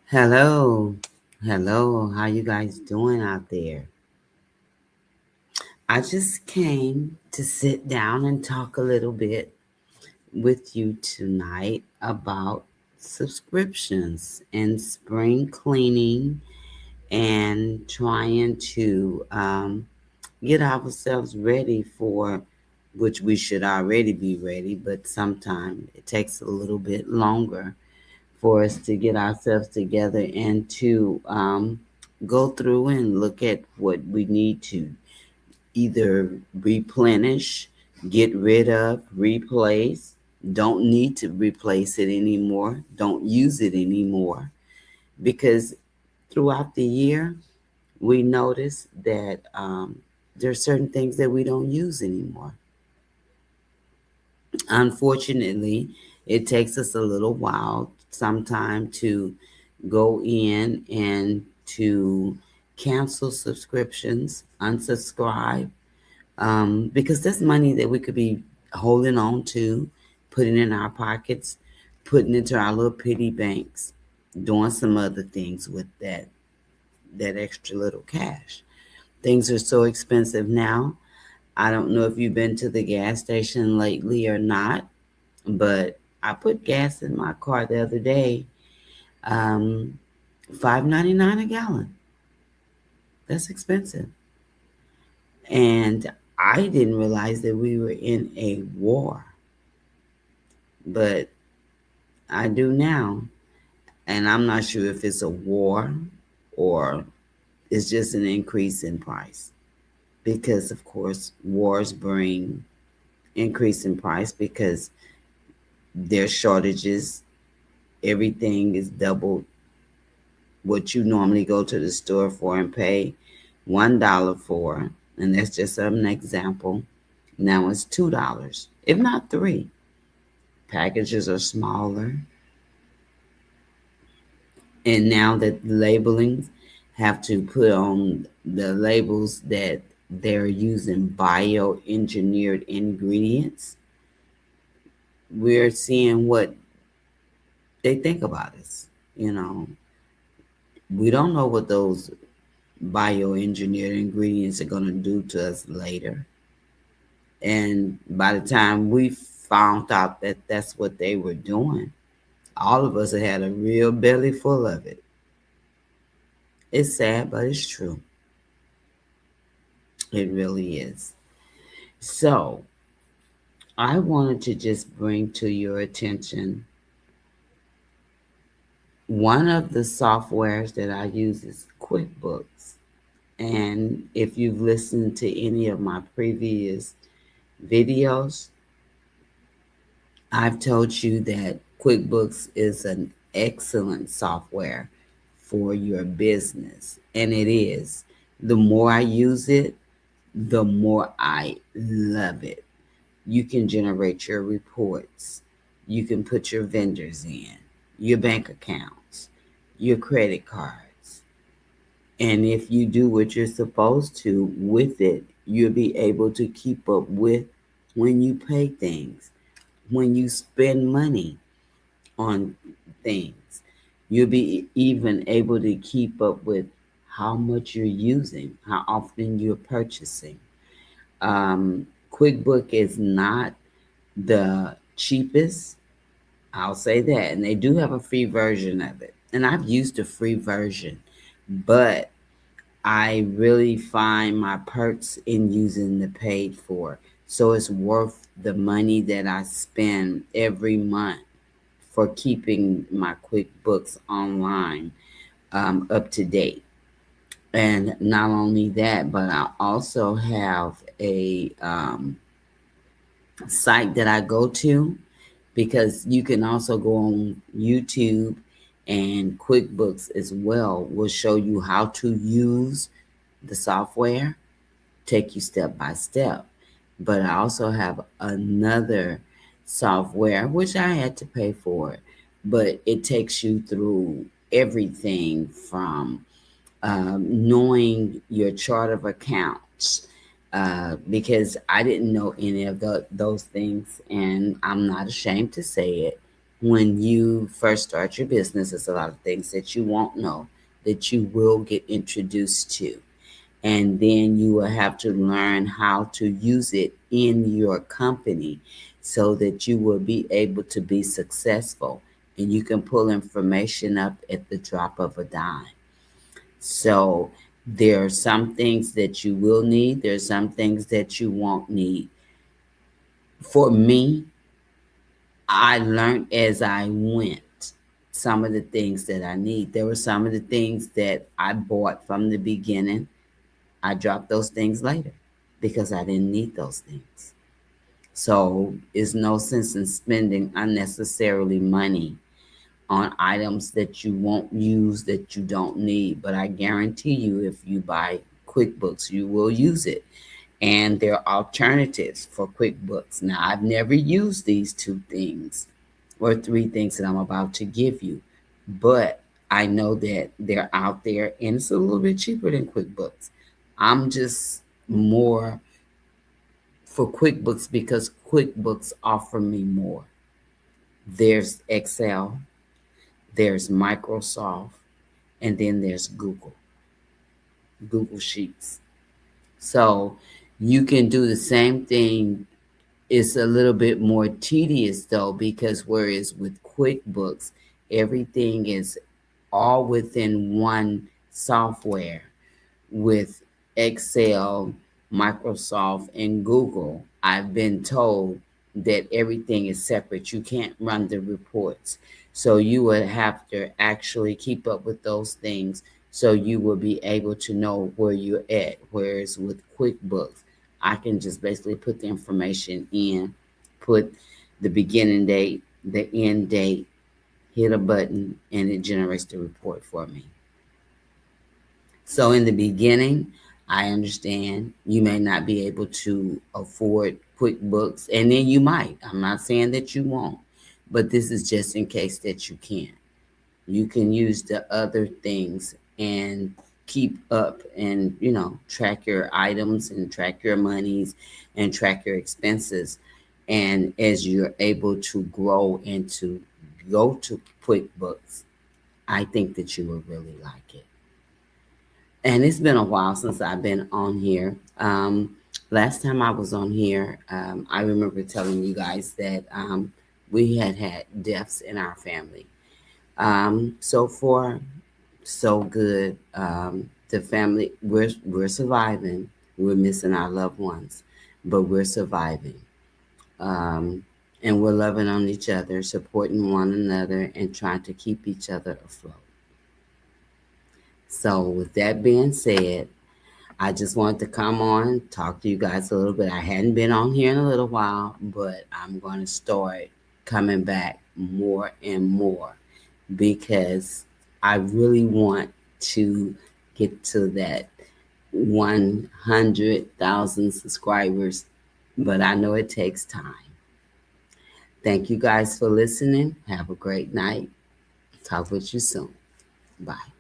Hello. Hello. How you guys doing out there? I just came to sit down and talk a little bit with you tonight about subscriptions and spring cleaning and trying to get ourselves ready for which we should already be ready, but sometimes it takes a little bit longer for us to get ourselves together and to go through and look at what we need to either replenish, get rid of, replace. Don't need to replace it anymore. Don't use it anymore. Because throughout the year, we notice that there are certain things that we don't use anymore. Unfortunately, it takes us a little while sometime to go in and to cancel subscriptions, unsubscribe, because that's money that we could be holding on to, putting in our pockets, putting into our little piggy banks, doing some other things with that extra little cash. Things are so expensive now. I don't know if you've been to the gas station lately or not, but I put gas in my car the other day, um, $5.99 a gallon. That's expensive, and I didn't realize that we were in a war, but I do now, and I'm not sure if it's a war or it's just an increase in price because, of course, wars bring increase in price because there's shortages. Everything is doubled what you normally go to the store for and pay $1 for, and that's just an example. Now it's $2, if not three. Packages are smaller, and now that labelings have to put on the labels that they're using bioengineered ingredients, we're seeing what they think about us. You know, we don't know what those bioengineered ingredients are going to do to us later. And by the time we found out that that's what they were doing, all of us had a real belly full of it. It's sad, but it's true. It really is. So, I wanted to just bring to your attention one of the softwares that I use is QuickBooks. And if you've listened to any of my previous videos, I've told you that QuickBooks is an excellent software for your business, and it is. The more I use it, the more I love it. You can generate your reports, you can put your vendors in, your bank accounts, your credit cards. And if you do what you're supposed to with it, you'll be able to keep up with when you pay things, when you spend money on things. You'll be even able to keep up with how much you're using, how often you're purchasing. QuickBook is not the cheapest, I'll say that. And they do have a free version of it. And I've used the free version, but I really find my perks in using the paid for. So it's worth the money that I spend every month for keeping my QuickBooks online up to date. And not only that, but I also have a site that I go to because you can also go on YouTube, and QuickBooks as well will show you how to use the software, take you step by step. But I also have another software which I had to pay for, but it takes you through everything from knowing your chart of accounts, because I didn't know any of those things, and I'm not ashamed to say it. when you first start your business, there's a lot of things that you won't know that you will get introduced to. And then you will have to learn how to use it in your company so that you will be able to be successful and you can pull information up at the drop of a dime. So there are some things that you will need, there are some things that you won't need. For me, I learned as I went some of the things that I need. There were some of the things that I bought from the beginning. I dropped those things later because I didn't need those things. So it's no sense in spending unnecessarily money on items that you won't use, that you don't need. But I guarantee you, if you buy QuickBooks, you will use it. And there are alternatives for QuickBooks. Now, I've never used these two things or three things that I'm about to give you, but I know that they're out there and it's a little bit cheaper than QuickBooks. I'm just more for QuickBooks because QuickBooks offer me more. There's Excel, there's Microsoft, and then there's Google Sheets. So you can do the same thing. It's a little bit more tedious though, because whereas with QuickBooks, everything is all within one software. With Excel, Microsoft, and Google, I've been told that everything is separate. You can't run the reports. So you would have to actually keep up with those things so you will be able to know where you're at. Whereas with QuickBooks, I can just basically put the information in, put the beginning date, the end date, hit a button, and it generates the report for me. So in the beginning, I understand you may not be able to afford QuickBooks, and then you might. I'm not saying that you won't, but this is just in case that you can't. You can use the other things and keep up and, track your items and track your monies and track your expenses. And as you're able to grow and to go to QuickBooks, I think that you will really like it. And it's been a while since I've been on here. Last time I was on here, I remember telling you guys that we had deaths in our family. So far, so good. The family, we're surviving. We're missing our loved ones, but we're surviving. And we're loving on each other, supporting one another, and trying to keep each other afloat. So with that being said, I just wanted to come on, talk to you guys a little bit. I hadn't been on here in a little while, but I'm going to start coming back more and more because I really want to get to that 100,000 subscribers, but I know it takes time. Thank you guys for listening. Have a great night. Talk with you soon. Bye.